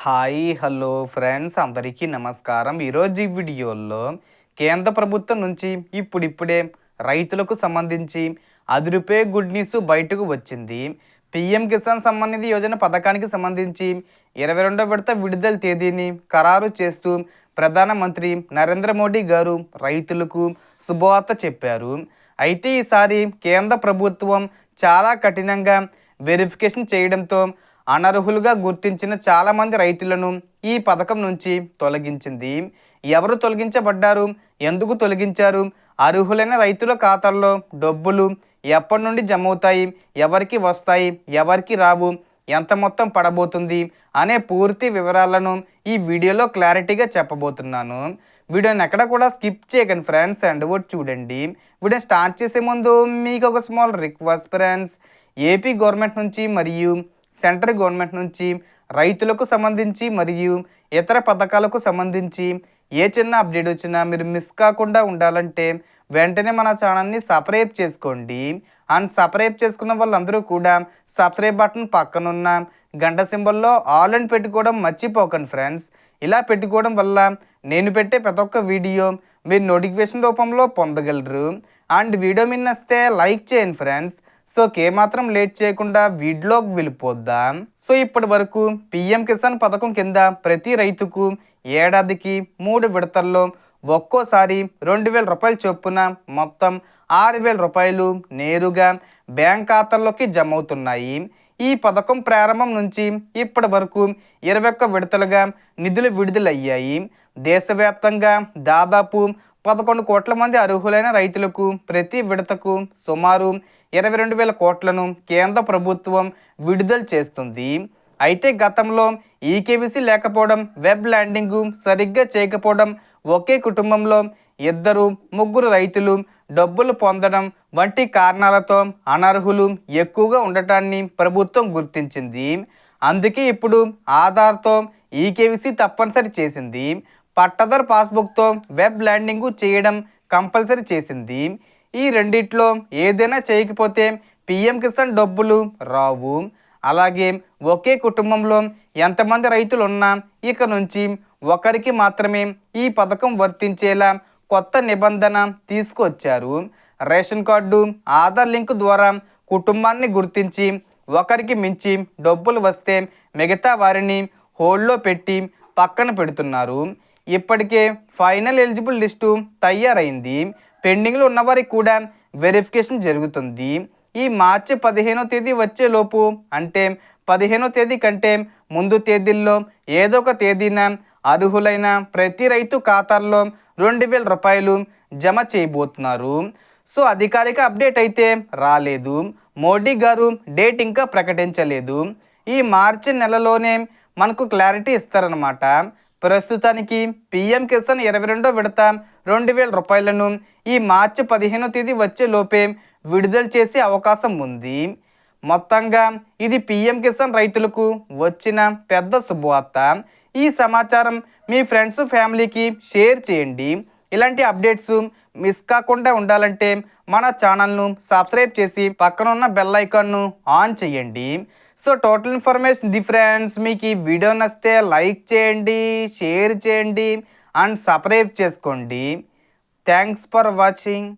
Hi hello friends అందరికీ నమస్కారం. ఈరోజు ఈ వీడియోలో కేంద్ర ప్రభుత్వం నుంచి ఇప్పుడిప్పుడే రైతులకు సంబంధించి రూపాయ గుడ్ న్యూస్ బయటకు వచ్చింది. పీఎం కిసాన్ సమ్మాన్ నిధి యోజన పథకానికి సంబంధించి 22వ విడత విడుదల తేదీని ఖరారు చేస్తూ ప్రధానమంత్రి నరేంద్ర మోడీ గారు రైతులకు శుభవార్త చెప్పారు. అయితే ఈసారి కేంద్ర ప్రభుత్వం చాలా కఠినంగా వెరిఫికేషన్ చేయడంతో అనర్హులుగా గుర్తించిన చాలామంది రైతులను ఈ పథకం నుంచి తొలగించింది. ఎవరు తొలగించబడ్డారు, ఎందుకు తొలగించారు, అర్హులైన రైతుల ఖాతాల్లో డబ్బులు ఎప్పటి నుండి జమ అవుతాయి, ఎవరికి వస్తాయి, ఎవరికి రావు, ఎంత మొత్తం పడబోతుంది అనే పూర్తి వివరాలను ఈ వీడియోలో క్లారిటీగా చెప్పబోతున్నాను. వీడియోని ఎక్కడ కూడా స్కిప్ చేయకండి ఫ్రెండ్స్, అండ్ చూడండి. వీడియో స్టార్ట్ చేసే ముందు మీకు ఒక small request friends, AP government నుంచి మరియు సెంట్రల్ గవర్నమెంట్ నుంచి రైతులకు సంబంధించి మరియు ఇతర పథకాలకు సంబంధించి ఏ చిన్న అప్డేట్ వచ్చినా మీరు మిస్ కాకుండా ఉండాలంటే వెంటనే మన ఛానల్ని సబ్స్క్రైబ్ చేసుకోండి. అండ్ సబ్స్క్రైబ్ చేసుకున్న వాళ్ళందరూ కూడా సబ్స్క్రైబ్ బటన్ పక్కనున్న గంట సింబల్లో ఆల్ అని పెట్టుకోవడం మర్చిపోకండి ఫ్రెండ్స్. ఇలా పెట్టుకోవడం వల్ల నేను పెట్టే ప్రతి ఒక్క వీడియో మీరు నోటిఫికేషన్ రూపంలో పొందగలరు. అండ్ వీడియో మీద నచ్చితే లైక్ చేయండి ఫ్రెండ్స్. సో మాత్రం లేట్ చేయకుండా వీడియోకి వెళ్ళిపోద్దాం. సో ఇప్పటి వరకు పిఎం కిసాన్ పథకం కింద ప్రతి రైతుకు ఏడాదికి 3 విడతల్లో ఒక్కోసారి 2,000 రూపాయల చొప్పున మొత్తం 6,000 రూపాయలు నేరుగా బ్యాంక్ ఖాతాల్లోకి జమ అవుతున్నాయి. ఈ పథకం ప్రారంభం నుంచి ఇప్పటి వరకు 21 విడతలుగా నిధులు విడుదలయ్యాయి. దేశవ్యాప్తంగా దాదాపు 11 కోట్ల మంది అర్హులైన రైతులకు ప్రతి విడతకు సుమారు 22,000 కోట్లను కేంద్ర ప్రభుత్వం విడుదల చేస్తుంది. అయితే గతంలో ఈకేవీసీ లేకపోవడం, వెబ్ ల్యాండింగ్ సరిగ్గా చేయకపోవడం, ఒకే కుటుంబంలో 2-3 రైతులు డబ్బులు పొందడం వంటి కారణాలతో అనర్హులు ఎక్కువగా ఉండటాన్ని ప్రభుత్వం గుర్తించింది. అందుకే ఇప్పుడు ఆధార్తో ఈకేవీసీ తప్పనిసరి చేసింది. పట్టదారు పాస్బుక్తో వెబ్ ల్యాండింగ్ చేయడం కంపల్సరీ చేసింది. ఈ రెండిట్లో ఏదైనా చేయకపోతే పిఎం కిసాన్ డబ్బులు రావు. అలాగే ఒకే కుటుంబంలో ఎంతమంది రైతులు ఉన్నా ఇక నుంచి ఒకరికి మాత్రమే ఈ పథకం వర్తించేలా కొత్త నిబంధన తీసుకొచ్చారు. రేషన్ కార్డు, ఆధార్ లింక్ ద్వారా కుటుంబాన్ని గుర్తించి ఒకరికి మించి డబ్బులు వస్తే మిగతా వారిని హోల్డ్లో పెట్టి పక్కన పెడుతున్నారు. ఇప్పటికే ఫైనల్ ఎలిజిబుల్ లిస్టు తయారైంది. పెండింగ్లో ఉన్నవారికి కూడా వెరిఫికేషన్ జరుగుతుంది. ఈ మార్చి 15వ తేదీ వచ్చేలోపు, అంటే 15వ తేదీ కంటే ముందు తేదీల్లో ఏదో ఒక తేదీన అర్హులైన ప్రతి రైతు ఖాతాల్లో 2,000 రూపాయలు జమ చేయబోతున్నారు. సో అధికారిక అప్డేట్ అయితే రాలేదు. మోడీ గారు డేట్ ఇంకా ప్రకటించలేదు. ఈ మార్చి నెలలోనే మనకు క్లారిటీ ఇస్తారన్నమాట. ప్రస్తుతానికి పిఎం కిసాన్ 22వ విడత 2,000 రూపాయలను ఈ మార్చి 15వ తేదీ వచ్చే లోపే విడుదల చేసే అవకాశం ఉంది. మొత్తంగా ఇది పిఎం కిసాన్ రైతులకు వచ్చిన పెద్ద శుభవార్త. ఈ సమాచారం మీ ఫ్రెండ్స్, ఫ్యామిలీకి షేర్ చేయండి. ఇలాంటి అప్డేట్స్ మిస్ కాకుండా ఉండాలంటే మన ఛానల్ను సబ్స్క్రైబ్ చేసి పక్కన ఉన్న బెల్ ఐకాన్ను ఆన్ చేయండి. So total information the friends. మీకు ఈ వీడియో నచ్చితే లైక్ చేయండి, షేర్ చేయండి అండ్ సబ్స్క్రైబ్ చేసుకోండి. Thanks for watching.